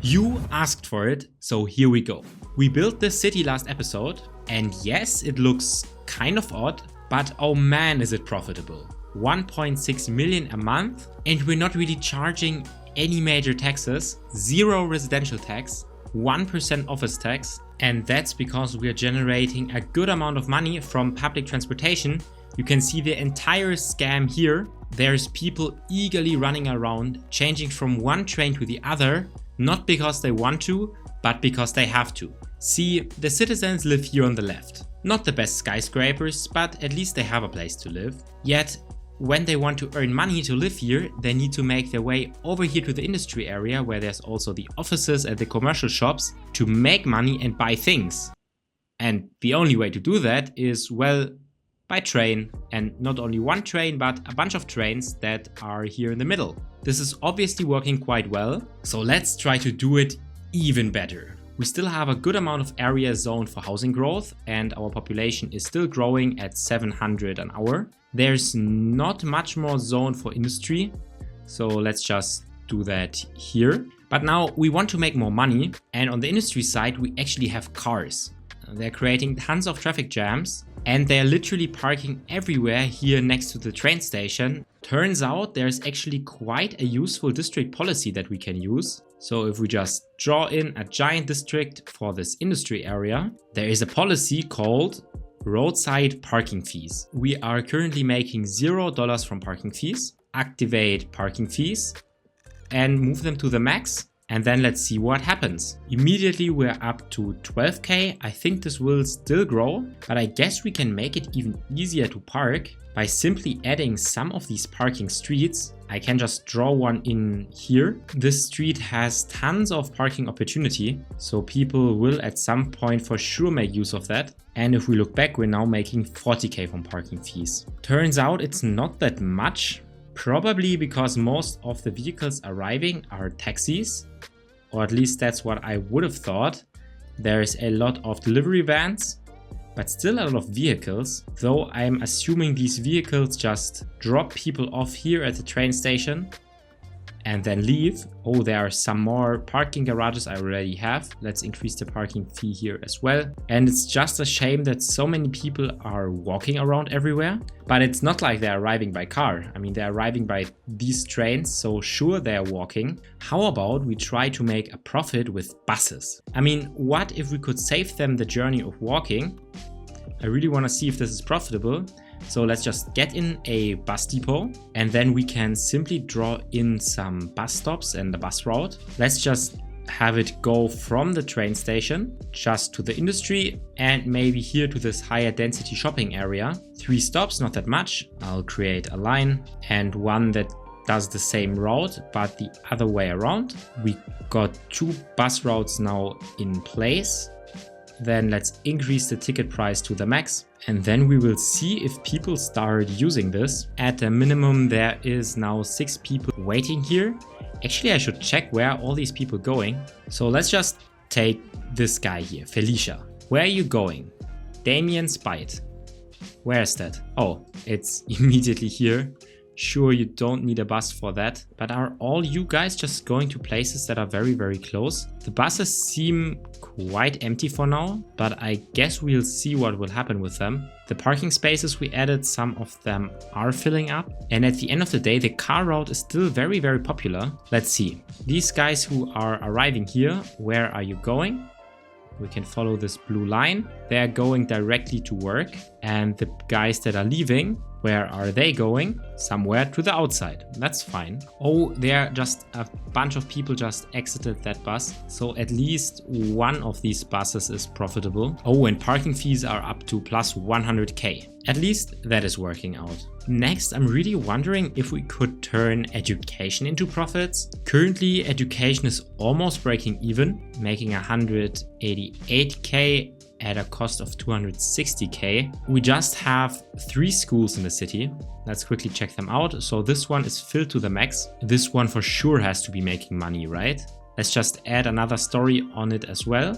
You asked for it, so here we go. We built this city last episode, and yes, it looks kind of odd, but oh man is it profitable. 1.6 million a month, and we're not really charging any major taxes, 0 residential tax, 1% office tax, and that's because we're generating a good amount of money from public transportation. You can see the entire scam here. There's people eagerly running around, changing from one train to the other, not because they want to, but because they have to. See, the citizens live here on the left. Not the best skyscrapers, but at least they have a place to live. Yet, when they want to earn money to live here, they need to make their way over here to the industry area where there's also the offices and the commercial shops to make money and buy things. And the only way to do that is, well, by train, and not only one train, but a bunch of trains that are here in the middle. This is obviously working quite well, so let's try to do it even better. We still have a good amount of area zoned for housing growth, and our population is still growing at 700 an hour. There's not much more zoned for industry, so let's just do that here. But now we want to make more money, and on the industry side we actually have cars. They're creating tons of traffic jams, and they're literally parking everywhere here next to the train station. Turns out there's actually quite a useful district policy that we can use. So if we just draw in a giant district for this industry area, there is a policy called roadside parking fees. We are currently making $0 from parking fees. Activate parking fees and move them to the max. And then let's see what happens. Immediately we're up to 12k. I think this will still grow, but I guess we can make it even easier to park by simply adding some of these parking streets. I can just draw one in here. This street has tons of parking opportunity, so people will at some point for sure make use of that. And if we look back, we're now making 40k from parking fees. Turns out it's not that much. Probably because most of the vehicles arriving are taxis, or at least that's what I would have thought. There's a lot of delivery vans, but still a lot of vehicles, though I'm assuming these vehicles just drop people off here at the train station and then leave. Oh, there are some more parking garages I already have. Let's increase the parking fee here as well. And it's just a shame that so many people are walking around everywhere, but it's not like they're arriving by car. I mean, they're arriving by these trains, so sure they're walking. How about we try to make a profit with buses? I mean, what if we could save them the journey of walking? I really want to see if this is profitable. So let's just get in a bus depot, and then we can simply draw in some bus stops and the bus route. Let's just have it go from the train station just to the industry and maybe here to this higher density shopping area. 3 stops, not that much. I'll create a line and one that does the same route but the other way around. We got 2 bus routes now in place. Then let's increase the ticket price to the max, and then we will see if people start using this. At a minimum there is now 6 people waiting here. Actually I should check where are all these people going. So let's just take this guy here, Felicia. Where are you going? Damien Spite. Where is that? Oh, it's immediately here. Sure, you don't need a bus for that, but are all you guys just going to places that are very, very close? The buses seem quite empty for now, but I guess we'll see what will happen with them. The parking spaces we added, some of them are filling up, and at the end of the day, the car route is still very, very popular. Let's see. These guys who are arriving here, where are you going? We can follow this blue line. They are going directly to work, and the guys that are leaving, where are they going? Somewhere to the outside. That's fine. Oh, there just a bunch of people just exited that bus. So at least one of these buses is profitable. Oh, and parking fees are up to plus 100k. At least that is working out. Next, I'm really wondering if we could turn education into profits. Currently, education is almost breaking even, making 188k at a cost of 260k. We just have 3 schools in the city. Let's quickly check them out. So this one is filled to the max. This one for sure has to be making money, right? Let's just add another story on it as well.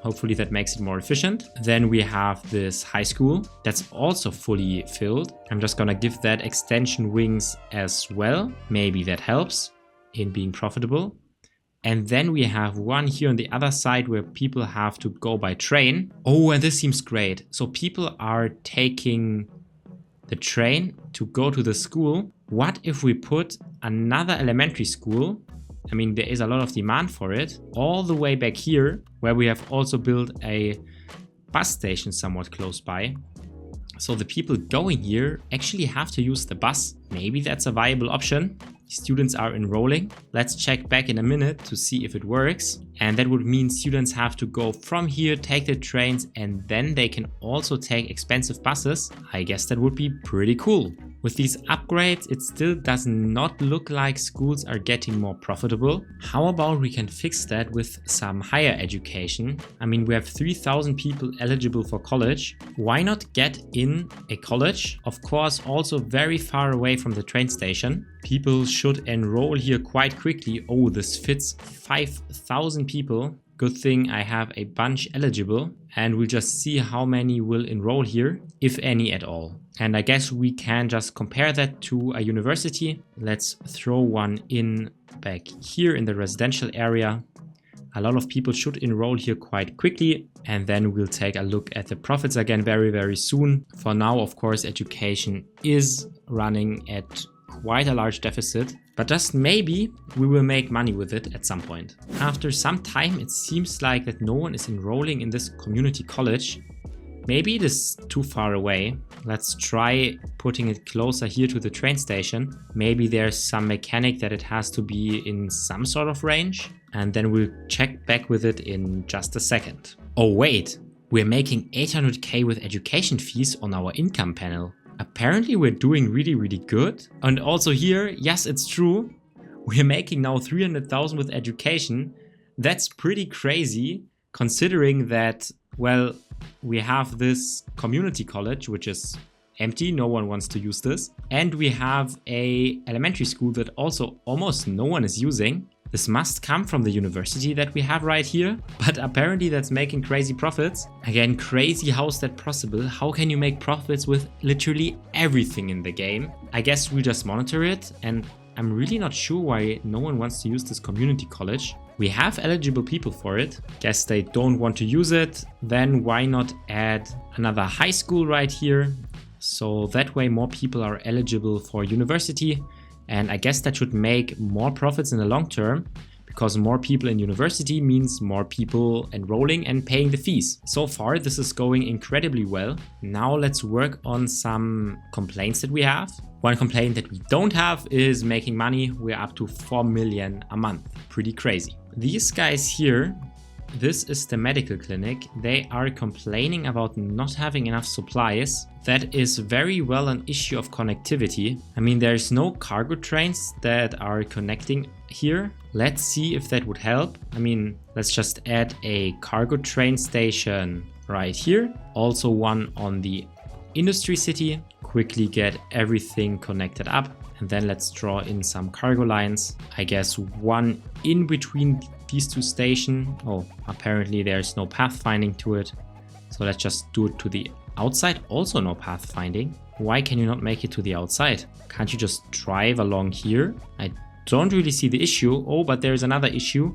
Hopefully that makes it more efficient. Then we have this high school that's also fully filled. I'm just gonna give that extension wings as well. Maybe that helps in being profitable. And then we have one here on the other side where people have to go by train. Oh, and this seems great. So people are taking the train to go to the school. What if we put another elementary school? I mean, there is a lot of demand for it. All the way back here, where we have also built a bus station somewhat close by. So the people going here actually have to use the bus. Maybe that's a viable option. Students are enrolling. Let's check back in a minute to see if it works. And that would mean students have to go from here, take the trains, and then they can also take expensive buses. I guess that would be pretty cool. With these upgrades, it still does not look like schools are getting more profitable. How about we can fix that with some higher education? I mean, we have 3,000 people eligible for college. Why not get in a college? Of course, also very far away from the train station. People should enroll here quite quickly. Oh, this fits 5,000 people. Good thing I have a bunch eligible, and we'll just see how many will enroll here, if any at all. And I guess we can just compare that to a university. Let's throw one in back here in the residential area. A lot of people should enroll here quite quickly, and then we'll take a look at the profits again very soon. For now, of course, education is running at quite a large deficit, but just maybe we will make money with it at some point. After some time, it seems like that no one is enrolling in this community college. Maybe it is too far away. Let's try putting it closer here to the train station. Maybe there's some mechanic that it has to be in some sort of range, and then we'll check back with it in just a second. Oh wait, we're making 800k with education fees on our income panel. Apparently we're doing really good. And also here, yes, it's true. We're making now 300,000 with education. That's pretty crazy considering that, well, we have this community college, which is empty. No one wants to use this. And we have a elementary school that also almost no one is using. This must come from the university that we have right here, but apparently that's making crazy profits. Again, crazy, how's that possible? How can you make profits with literally everything in the game? I guess we just monitor it, and I'm really not sure why no one wants to use this community college. We have eligible people for it. Guess they don't want to use it. Then why not add another high school right here? So that way more people are eligible for university. And I guess that should make more profits in the long term, because more people in university means more people enrolling and paying the fees. So far, this is going incredibly well. Now let's work on some complaints that we have. One complaint that we don't have is making money. We're up to 4 million a month. Pretty crazy. These guys here, this is the medical clinic. They are complaining about not having enough supplies. That is very well an issue of connectivity. I mean, there's no cargo trains that are connecting here. Let's see if that would help. I mean, let's just add a cargo train station right here. Also one on the industry city. Quickly get everything connected up. And then let's draw in some cargo lines. I guess one in between these two stations. Oh, apparently there's no pathfinding to it. So let's just do it to the outside. Also no pathfinding. Why can you not make it to the outside? Can't you just drive along here? I don't really see the issue. Oh, but there's another issue.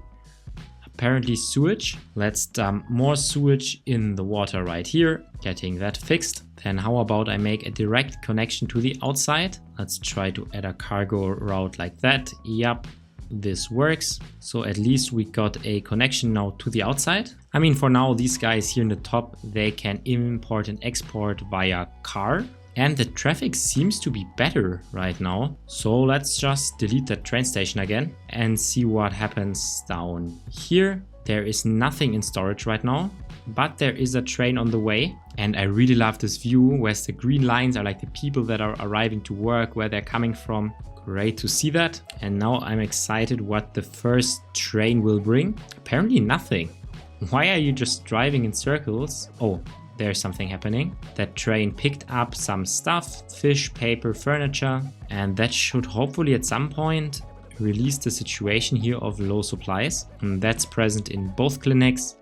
Apparently sewage. Let's dump more sewage in the water right here. Getting that fixed. Then how about I make a direct connection to the outside? Let's try to add a cargo route like that. Yep, this works. So at least we got a connection now to the outside. I mean, for now, these guys here in the top, they can import and export via car. And the traffic seems to be better right now. So let's just delete that train station again and see what happens down here. There is nothing in storage right now, but there is a train on the way. And I really love this view where the green lines are like the people that are arriving to work, where they're coming from. Great to see that. And now I'm excited what the first train will bring. Apparently nothing. Why are you just driving in circles? Oh, there's something happening. That train picked up some stuff, fish, paper, furniture, and that should hopefully at some point release the situation here of low supplies. And that's present in both clinics.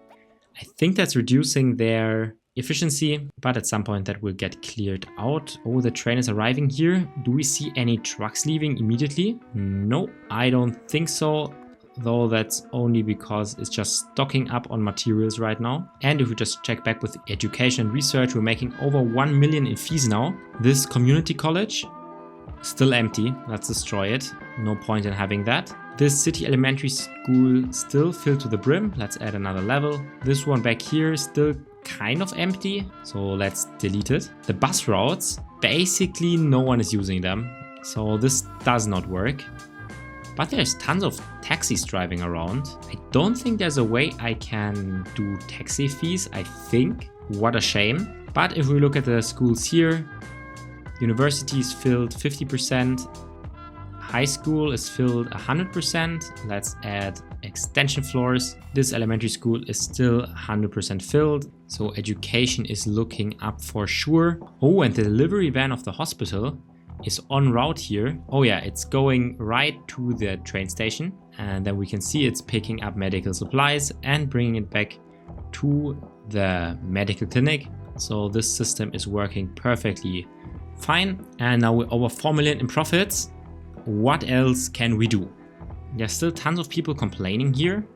I think that's reducing their efficiency, but at some point that will get cleared out. Oh, the train is arriving here. Do we see any trucks leaving immediately? No, I don't think so. though that's only because it's just stocking up on materials right now. And if we just check back with education and research, we're making over 1 million in fees now. This community college, still empty. Let's destroy it. No point in having that. This city elementary school still filled to the brim. Let's add another level. This one back here still kind of empty, so let's delete it. The bus routes, basically no one is using them, so this does not work. But there's tons of taxis driving around. I don't think there's a way I can do taxi fees, I think. What a shame. But if we look at the schools here, university is filled 50%. High school is filled 100%. Let's add extension floors. This elementary school is still 100% filled. So education is looking up for sure. Oh, and the delivery van of the hospital is en route here. Oh yeah, it's going right to the train station. And then we can see it's picking up medical supplies and bringing it back to the medical clinic. So this system is working perfectly fine. And now we're over 4 million in profits. What else can we do? There's still tons of people complaining here.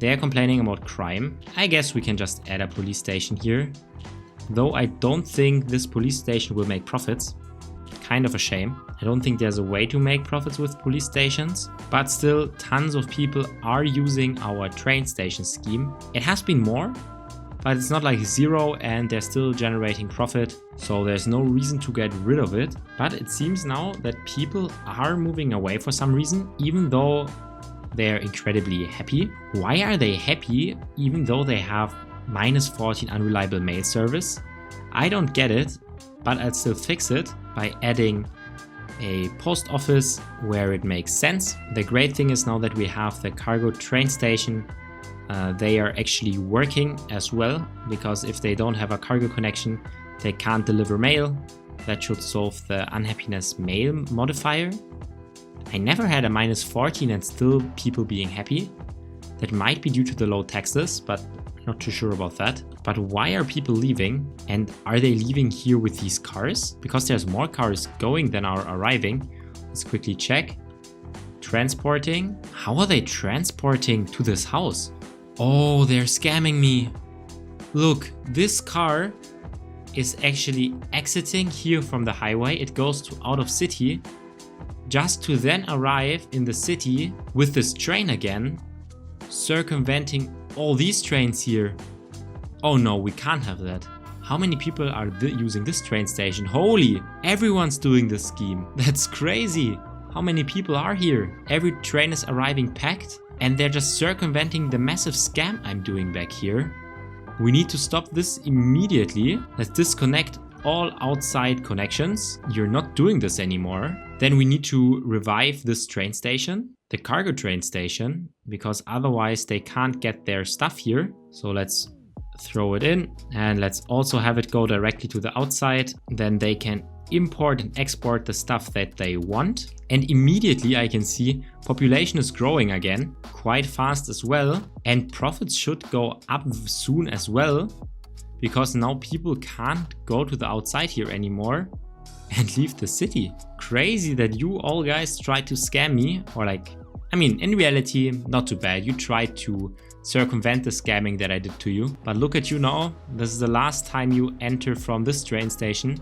They're complaining about crime. I guess we can just add a police station here. Though I don't think this police station will make profits. Kind of a shame. I don't think there's a way to make profits with police stations. But still, tons of people are using our train station scheme. It has been more, but it's not like zero and they're still generating profit. So there's no reason to get rid of it. But it seems now that people are moving away for some reason, even though they're incredibly happy. Why are they happy even though they have -14 unreliable mail service? I don't get it, but I'll still fix it by adding a post office where it makes sense. The great thing is now that we have the cargo train station, they are actually working as well, because if they don't have a cargo connection, they can't deliver mail. That should solve the unhappiness mail modifier. I never had a -14 and still people being happy. That might be due to the low taxes, but not too sure about that. But why are people leaving? And are they leaving here with these cars? Because there's more cars going than are arriving. Let's quickly check. Transporting. How are they transporting to this house? Oh, they're scamming me. Look, this car is actually exiting here from the highway. It goes to out of city just to then arrive in the city with this train again, circumventing all these trains here. Oh no, we can't have that. How many people are using this train station? Holy, everyone's doing this scheme. That's crazy. How many people are here? Every train is arriving packed and they're just circumventing the massive scam I'm doing back here. We need to stop this immediately. Let's disconnect all outside connections. You're not doing this anymore. Then we need to revive this train station, the cargo train station, because otherwise they can't get their stuff here. So let's throw it in and let's also have it go directly to the outside. Then they can import and export the stuff that they want. And immediately I can see population is growing again, quite fast as well. And profits should go up soon as well, because now people can't go to the outside here anymore and leave the city. Crazy that you all guys tried to scam me, or like, I mean, in reality, not too bad. You tried to circumvent the scamming that I did to you. But look at you now. This is the last time you enter from this train station,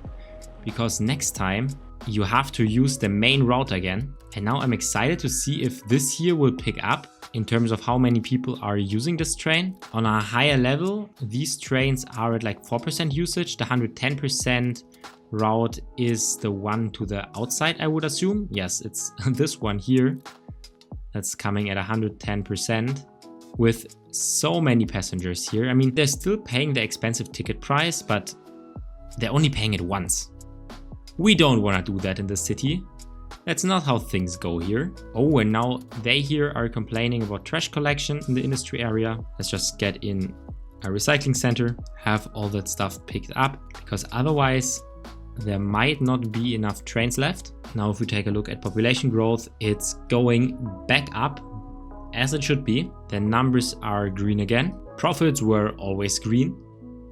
because next time you have to use the main route again. And now I'm excited to see if this here will pick up in terms of how many people are using this train. On a higher level, these trains are at like 4% usage. The 110% route is the one to the outside, I would assume. Yes, it's this one here that's coming at 110% with so many passengers here. I mean, they're still paying the expensive ticket price, but they're only paying it once. We don't want to do that in the city. That's not how things go here. Oh, and now they here are complaining about trash collection in the industry area. Let's just get in a recycling center, have all that stuff picked up, because otherwise there might not be enough trains left. Now, if we take a look at population growth, it's going back up as it should be. The numbers are green again. Profits were always green,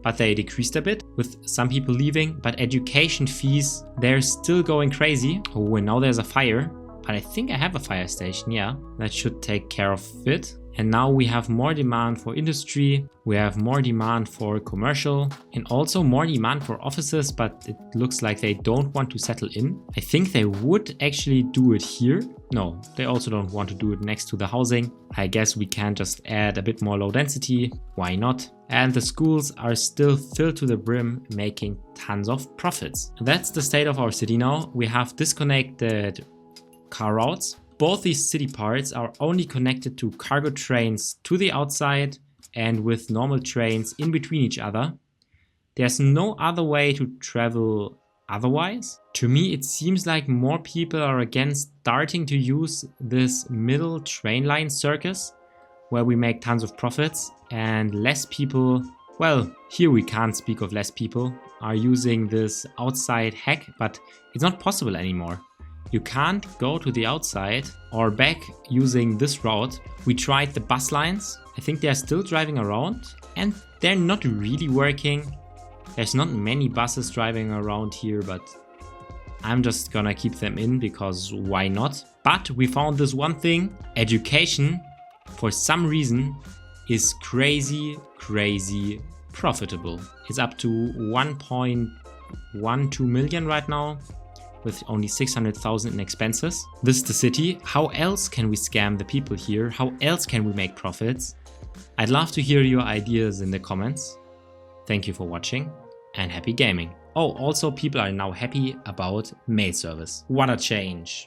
but they decreased a bit with some people leaving. But education fees, they're still going crazy. Oh, and now there's a fire. but I think I have a fire station, yeah. That should take care of it. And now we have more demand for industry, we have more demand for commercial, and also more demand for offices, but it looks like they don't want to settle in. I think they would actually do it here. No, they also don't want to do it next to the housing. I guess we can just add a bit more low density. Why not? And the schools are still filled to the brim, making tons of profits. That's the state of our city now. We have disconnected car routes. Both these city parts are only connected to cargo trains to the outside and with normal trains in between each other. There's no other way to travel otherwise. To me, it seems like more people are again starting to use this middle train line circus where we make tons of profits, and less people, well, here we can't speak of less people, are using this outside hack, but it's not possible anymore. You can't go to the outside or back using this route. We tried the bus lines. I think they're still driving around and they're not really working. There's not many buses driving around here, but I'm just gonna keep them in because why not? But we found this one thing. Education, for some reason, is crazy profitable. It's up to 1.12 million right now, with only 600,000 in expenses. This is the city. How else can we scam the people here? How else can we make profits? I'd love to hear your ideas in the comments. Thank you for watching and happy gaming. Oh, also people are now happy about mail service. What a change.